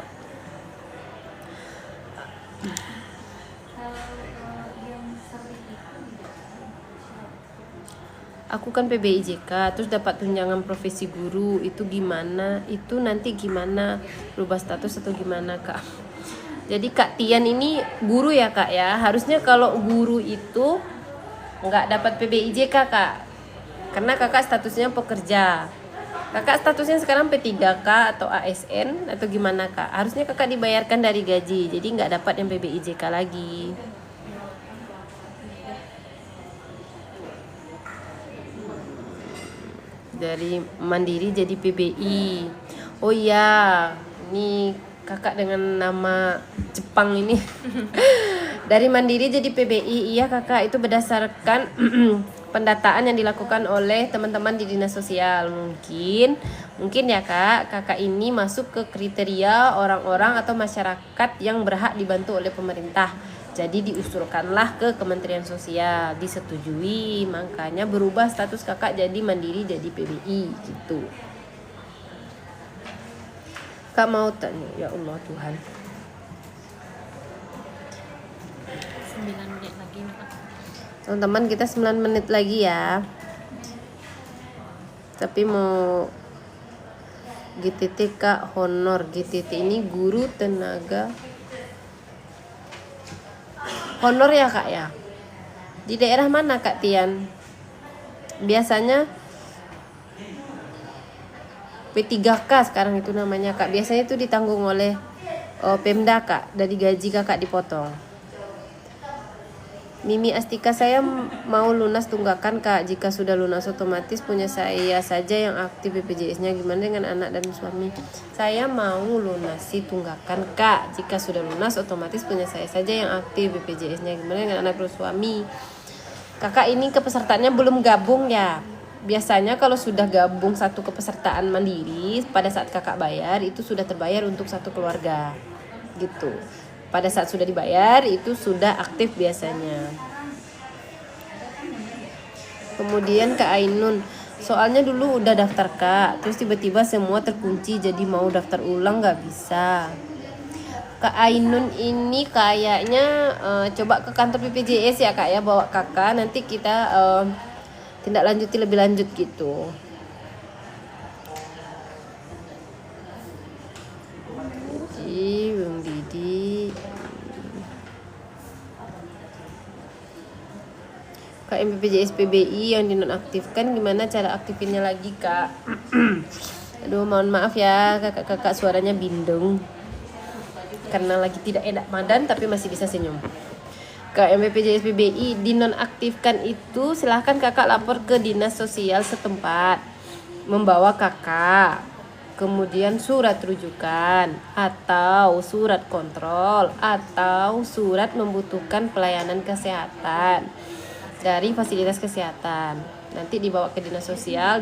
Aku kan PBIJK terus dapat tunjangan profesi guru, itu gimana? Itu nanti gimana, berubah status atau gimana, Kak? Jadi Kak Tian ini guru ya, Kak ya. Harusnya kalau guru itu nggak dapat PBIJK, Kak, karena kakak statusnya pekerja. Kakak statusnya sekarang P3K atau ASN atau gimana, Kak? Harusnya kakak dibayarkan dari gaji, jadi nggak dapat yang PBIJK lagi. Dari mandiri jadi PBI. Oh iya, ini kakak dengan nama Jepang ini. Dari mandiri jadi PBI, iya kakak, itu berdasarkan pendataan yang dilakukan oleh teman-teman di dinas sosial. Mungkin ya kak, kakak ini masuk ke kriteria orang-orang atau masyarakat yang berhak dibantu oleh pemerintah. Jadi diusulkanlah ke Kementerian Sosial, disetujui, makanya berubah status kakak jadi mandiri jadi PBI gitu. Kak mau tanya, ya Allah Tuhan. 9 menit lagi nih, Kak. Teman-teman, kita 9 menit lagi ya. Tapi mau GTT Kak, honor GTT ini guru tenaga honor ya Kak ya. Di daerah mana Kak Tian? Biasanya P3K sekarang itu namanya Kak. Biasanya itu ditanggung oleh Pemda Kak, dari gaji kakak dipotong. Mimi Astika, saya mau lunas tunggakan Kak. Jika sudah lunas otomatis punya saya saja yang aktif BPJS-nya. Gimana dengan anak dan suami? Saya mau lunasi tunggakan Kak. Jika sudah lunas otomatis punya saya saja yang aktif BPJS-nya. Gimana dengan anak dan suami? Kakak ini kepesertaannya belum gabung ya. Biasanya kalau sudah gabung satu kepesertaan mandiri, pada saat kakak bayar itu sudah terbayar untuk satu keluarga gitu. Pada saat sudah dibayar itu sudah aktif biasanya. Kemudian Kak Ainun, soalnya dulu udah daftar Kak, terus tiba-tiba semua terkunci, jadi mau daftar ulang nggak bisa. Kak Ainun ini kayaknya coba ke kantor BPJS ya Kak ya, bawa kakak, nanti kita tindak lanjuti lebih lanjut gitu. Bung Didi, Kak BPJS PBI yang dinonaktifkan, gimana cara aktifinnya lagi Kak? Aduh mohon maaf ya kakak-kakak, suaranya bindeng karena lagi tidak enak badan tapi masih bisa senyum. Kak BPJS PBI dinonaktifkan itu silahkan kakak lapor ke dinas sosial setempat, membawa kakak, kemudian surat rujukan atau surat kontrol atau surat membutuhkan pelayanan kesehatan dari fasilitas kesehatan. Nanti dibawa ke dinas sosial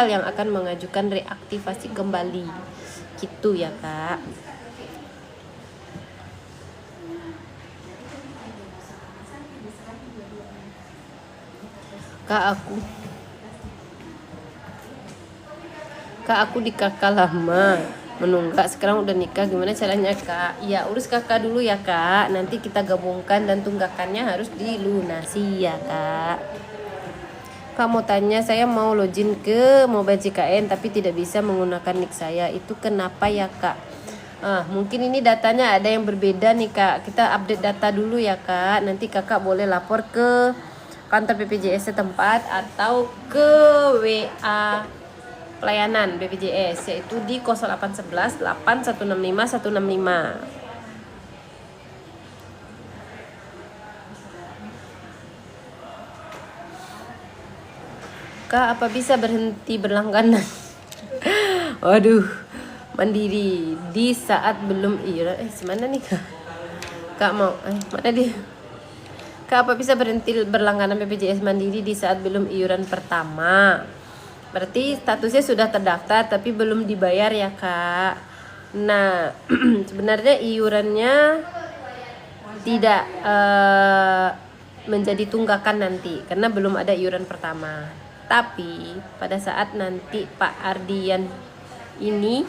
yang akan mengajukan reaktivasi kembali. gitu ya kak. Kak aku di kakak lama menunggak, sekarang udah nikah, gimana caranya kak? Ya urus kakak dulu ya kak, nanti kita gabungkan dan tunggakannya harus dilunasi ya kak. Kak mau tanya, saya mau login ke mobile JKN tapi tidak bisa menggunakan nick saya, itu kenapa ya kak? Mungkin ini datanya ada yang berbeda nih kak, kita update data dulu ya kak, nanti kakak boleh lapor ke kantor BPJS setempat atau ke WA pelayanan BPJS yaitu di 0811 8165 165. Kak apa bisa berhenti berlangganan? Waduh, Mandiri di saat belum iuran. Semana nih kak? Kak mau mana dia? Kak apa bisa berhenti berlangganan BPJS Mandiri di saat belum iuran pertama? Berarti statusnya sudah terdaftar tapi belum dibayar ya kak. Nah sebenarnya iurannya tidak menjadi tunggakan nanti karena belum ada iuran pertama. Tapi pada saat nanti Pak Ardian ini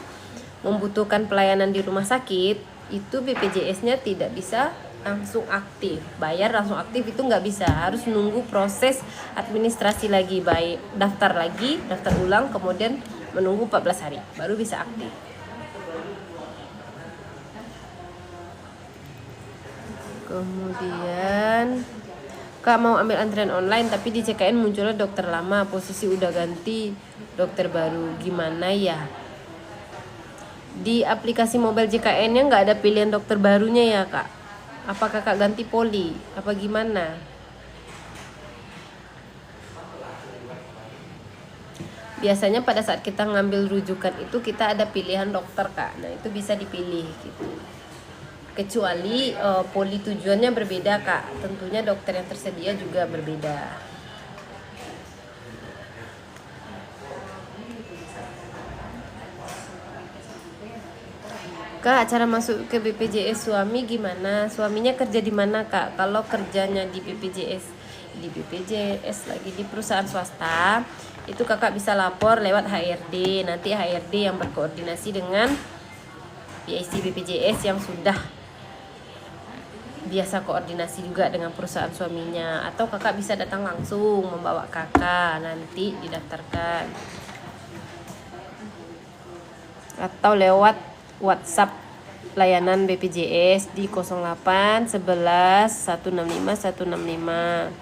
membutuhkan pelayanan di rumah sakit, itu BPJS-nya tidak bisa langsung aktif, bayar langsung aktif itu nggak bisa, harus nunggu proses administrasi lagi, baik daftar ulang, kemudian menunggu 14 hari baru bisa aktif. Kemudian kak mau ambil antrian online tapi di CKN munculnya dokter lama, posisi udah ganti dokter baru, gimana ya? Di aplikasi mobile JKN-nya nggak ada pilihan dokter barunya ya kak? Apa kakak ganti poli? Apa gimana? Biasanya pada saat kita ngambil rujukan itu kita ada pilihan dokter kak. Nah itu bisa dipilih gitu. Kecuali poli tujuannya berbeda kak. Tentunya dokter yang tersedia juga berbeda. Kak, cara masuk ke BPJS suami gimana? Suaminya kerja di mana kak? Kalau kerjanya di BPJS lagi di perusahaan swasta, itu kakak bisa lapor lewat HRD. Nanti HRD yang berkoordinasi dengan PIC BPJS yang sudah biasa koordinasi juga dengan perusahaan suaminya. Atau kakak bisa datang langsung membawa kakak, nanti didaftarkan. Atau lewat WhatsApp layanan BPJS di 08 11 165 165.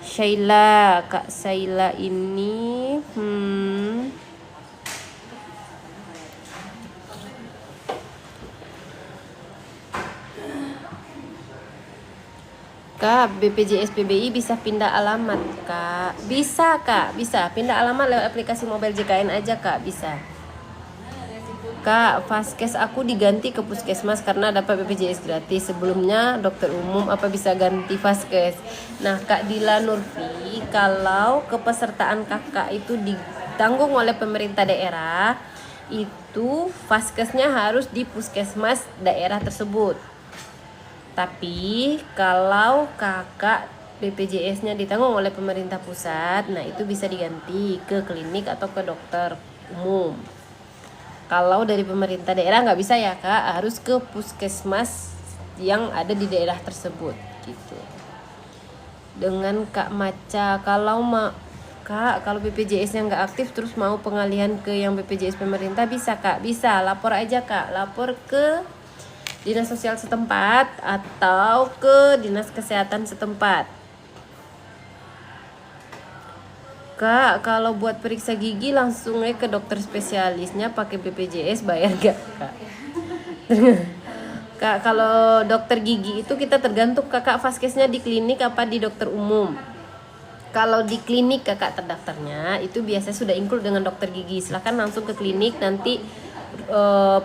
Shaila, Kak Shaila ini Kak, BPJS PBI bisa pindah alamat kak? Bisa kak, bisa pindah alamat lewat aplikasi mobile JKN aja kak, bisa. Kak, Vaskes aku diganti ke puskesmas karena dapat BPJS gratis. Sebelumnya dokter umum, apa bisa ganti Vaskes? Nah, Kak Dila Nurfi, kalau kepesertaan kakak itu ditanggung oleh pemerintah daerah, itu Vaskesnya harus di puskesmas daerah tersebut. Tapi kalau kakak BPJS-nya ditanggung oleh pemerintah pusat, nah itu bisa diganti ke klinik atau ke dokter umum. Kalau dari pemerintah daerah nggak bisa ya kak, harus ke puskesmas yang ada di daerah tersebut gitu. Dengan Kak Maca, kalau BPJS-nya nggak aktif terus mau pengalihan ke yang BPJS pemerintah, bisa kak, bisa, lapor aja kak, lapor ke dinas sosial setempat atau ke dinas kesehatan setempat. Kak, kalau buat periksa gigi langsung ke dokter spesialisnya pakai BPJS, bayar gak kak? Kak, kalau dokter gigi itu kita tergantung kakak Vaskesnya di klinik apa di dokter umum. Kalau di klinik kakak terdaftarnya itu biasanya sudah include dengan dokter gigi. Silahkan langsung ke klinik, nanti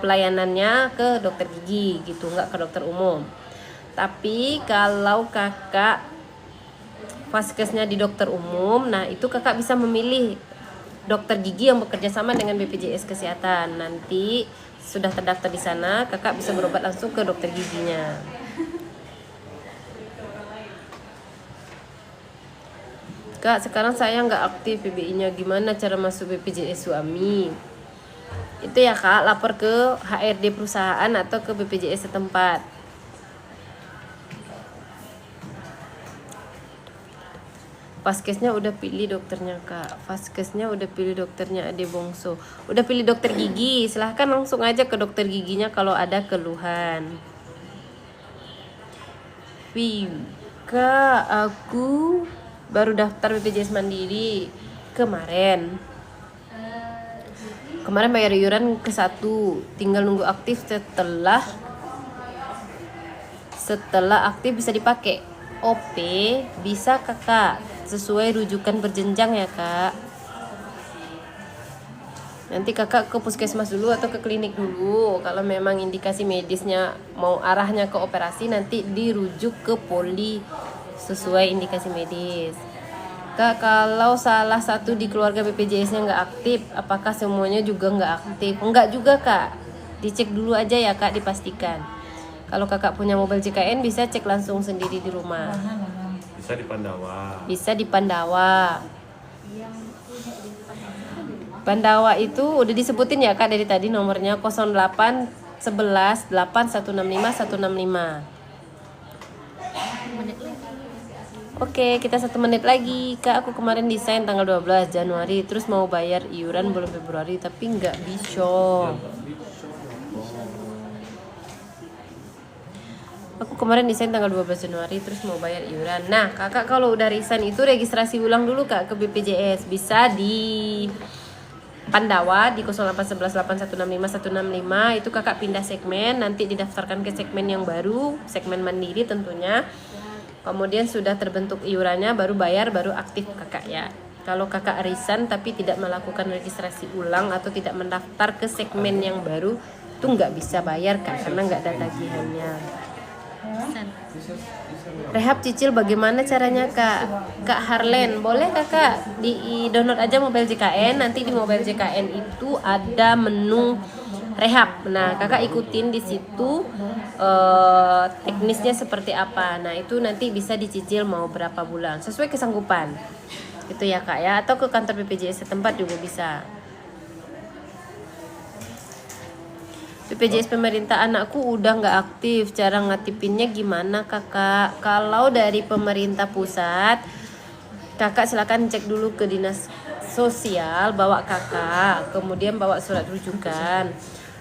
pelayanannya ke dokter gigi gitu, nggak ke dokter umum. Tapi kalau kakak Vaskesnya di dokter umum, nah itu kakak bisa memilih dokter gigi yang bekerja sama dengan BPJS Kesehatan. Nanti sudah terdaftar di sana, kakak bisa berobat langsung ke dokter giginya. Kak, sekarang saya nggak aktif PBI-nya, gimana cara masuk BPJS suami? Itu ya kak, lapor ke HRD perusahaan atau ke BPJS setempat. Vaskesnya udah pilih dokternya kak. Vaskesnya udah pilih dokternya Ade Bongso. Udah pilih dokter gigi. Silahkan langsung aja ke dokter giginya kalau ada keluhan. Kak, aku baru daftar BPJS Mandiri kemarin. Kemarin bayar iuran ke 1. Tinggal nunggu aktif setelah aktif bisa dipakai. OP bisa kakak, sesuai rujukan berjenjang ya kak. Nanti kakak ke puskesmas dulu atau ke klinik dulu. Kalau memang indikasi medisnya mau arahnya ke operasi, nanti dirujuk ke poli sesuai indikasi medis. Kak, kalau salah satu di keluarga BPJS-nya nggak aktif, apakah semuanya juga nggak aktif? Enggak juga kak, dicek dulu aja ya kak, dipastikan. Kalau kakak punya mobil JKN bisa cek langsung sendiri di rumah. Bisa di Pandawa. Bisa di Pandawa. Pandawa itu udah disebutin ya kak dari tadi nomornya 08 11 8165 165. Oke, kita 1 menit lagi. Kak, aku kemarin desain tanggal 12 Januari, terus mau bayar iuran bulan Februari tapi nggak bisa. Aku kemarin desain tanggal 12 Januari terus mau bayar iuran. Nah, kakak kalau udah resign itu registrasi ulang dulu kak ke BPJS. Bisa di Pandawa di 08118165 itu kakak pindah segmen, nanti didaftarkan ke segmen yang baru, segmen mandiri tentunya. Kemudian sudah terbentuk iurannya, baru bayar, baru aktif kakak ya. Kalau kakak resign tapi tidak melakukan registrasi ulang atau tidak mendaftar ke segmen yang baru, itu nggak bisa bayar kak, karena nggak ada tagihannya. Rehab cicil bagaimana caranya kak? Kak Harlen, boleh kakak di download aja mobile JKN. Nanti di mobile JKN itu ada menu rehab. Nah kakak ikutin di situ teknisnya seperti apa. Nah itu nanti bisa dicicil mau berapa bulan sesuai kesanggupan. Itu ya kak ya. Atau ke kantor BPJS setempat juga bisa. BPJS pemerintah anakku udah nggak aktif, cara ngaktifinnya gimana kakak? Kalau dari pemerintah pusat, kakak silakan cek dulu ke dinas sosial, bawa kakak, kemudian bawa surat rujukan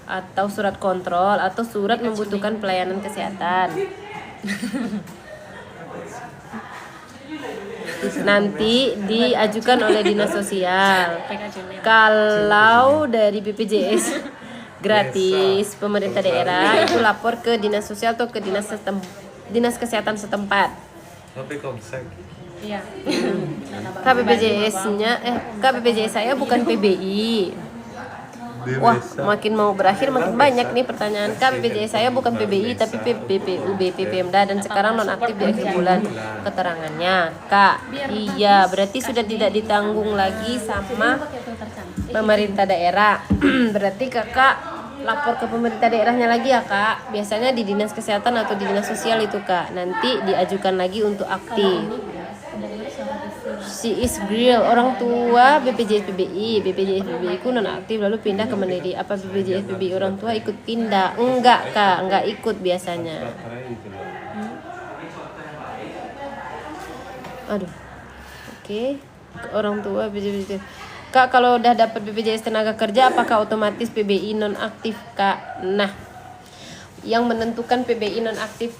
atau surat kontrol atau surat membutuhkan pelayanan kesehatan. Nanti diajukan oleh dinas sosial. Kalau dari BPJS gratis pemerintah daerah itu lapor ke dinas sosial atau ke dinas kesehatan setempat. Tapi komsek. Iya. KBPJS saya bukan PBI. Wah, makin mau berakhir makin banyak nih pertanyaan. KBPJS saya bukan PBI tapi BPU BP Pemda dan sekarang nonaktif di akhir bulan keterangannya. Kak, iya berarti sudah tidak ditanggung lagi sama pemerintah daerah. Berarti kakak lapor ke pemerintah daerahnya lagi ya kak. Biasanya di dinas kesehatan atau di dinas sosial itu kak. Nanti diajukan lagi untuk aktif. Si is grill orang tua BPJS PBI. BPJS PBI ku non aktif lalu pindah ke Mandiri. Apa BPJS PBI orang tua ikut pindah? Enggak kak, enggak ikut biasanya. Aduh. Oke. Orang tua BPJS. Kak, kalau udah dapat BPJS tenaga kerja apakah otomatis PBI nonaktif kak? Nah, yang menentukan PBI nonaktif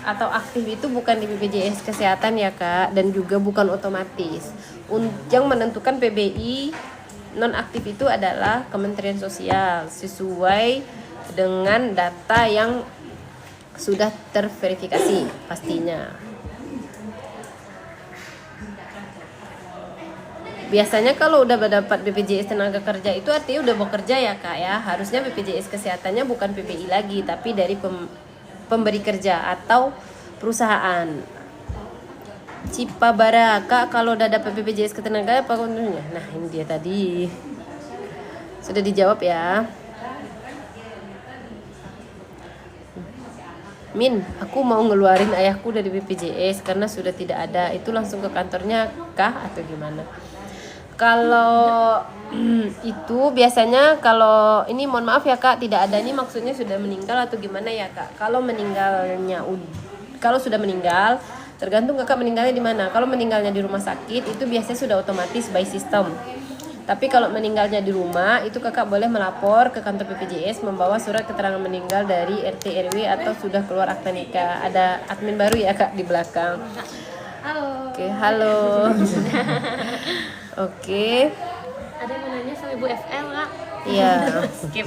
atau aktif itu bukan di BPJS kesehatan ya kak, dan juga bukan otomatis. Yang menentukan PBI nonaktif itu adalah Kementerian Sosial sesuai dengan data yang sudah terverifikasi pastinya. Biasanya kalau udah mendapat BPJS tenaga kerja itu artinya udah bekerja ya kak ya. Harusnya BPJS kesehatannya bukan PBI lagi tapi dari pemberi kerja atau perusahaan. Cipabara, kak kalau udah dapat BPJS ketenagaan apa kontennya? Nah ini dia tadi sudah dijawab ya. Min, aku mau ngeluarin ayahku dari BPJS karena sudah tidak ada. Itu langsung ke kantornya kah atau gimana? Kalau itu biasanya kalau ini mohon maaf ya Kak, tidak ada ini maksudnya sudah meninggal atau gimana ya Kak? Kalau meninggalnya kalau sudah meninggal tergantung Kakak meninggalnya di mana. Kalau meninggalnya di rumah sakit itu biasanya sudah otomatis by system. Tapi kalau meninggalnya di rumah, itu kakak boleh melapor ke kantor BPJS membawa surat keterangan meninggal dari RT RW atau sudah keluar akta nikah. Ada admin baru ya kak di belakang. Halo. Oke, halo. Oke. Ada yang mau nanya sama Ibu FL kak? Iya. Skip.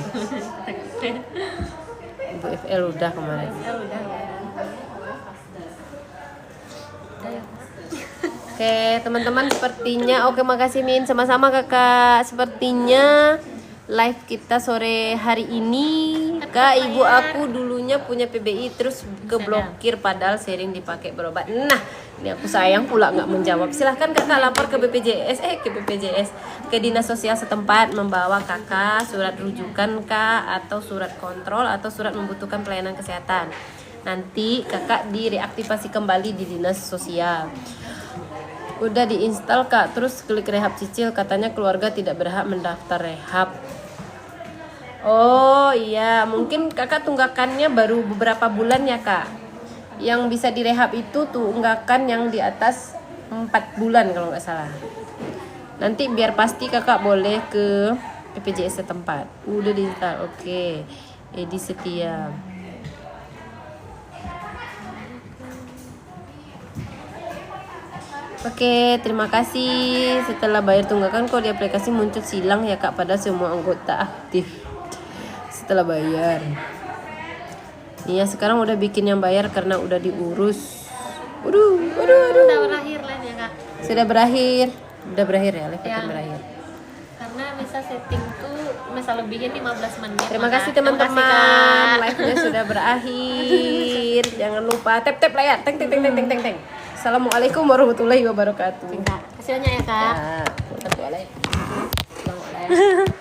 Ibu FL udah kemarin. FL udah. Oke teman-teman sepertinya oke makasih Min sama-sama kakak sepertinya live kita sore hari ini kak ibu aku dulunya punya PBI terus keblokir padahal sering dipakai berobat. Nah ini aku sayang pula nggak menjawab. Silahkan kakak lapor ke BPJS ke dinas sosial setempat membawa kakak surat rujukan kak atau surat kontrol atau surat membutuhkan pelayanan kesehatan. Nanti kakak direaktivasi kembali di dinas sosial. Udah diinstal kak, terus klik rehab cicil, katanya keluarga tidak berhak mendaftar rehab. Oh iya, mungkin kakak tunggakannya baru beberapa bulan ya kak. Yang bisa direhab itu tunggakan yang di atas 4 bulan kalau nggak salah. Nanti biar pasti kakak boleh ke BPJS setempat. Udah diinstal, oke. Edi Setia. Oke, terima kasih. Setelah bayar tunggakan kok di aplikasi muncul silang ya kak pada semua anggota aktif. Setelah bayar. Iya, sekarang udah bikin yang bayar karena udah diurus. Waduh. Udah berakhir lah ya kak. Sudah berakhir. Udah berakhir ya, live Ya. akan berakhir. Karena bisa setting tuh bisa lebihin 15 menit. Terima Kak. kasih Terima teman-teman. kasih, Kak. Live-nya sudah berakhir. Jangan lupa tap layar. Teng. Assalamualaikum warahmatullahi wabarakatuh. Kak. Kasih banyak ya kak. Ya, warahmatullahi wabarakatuh.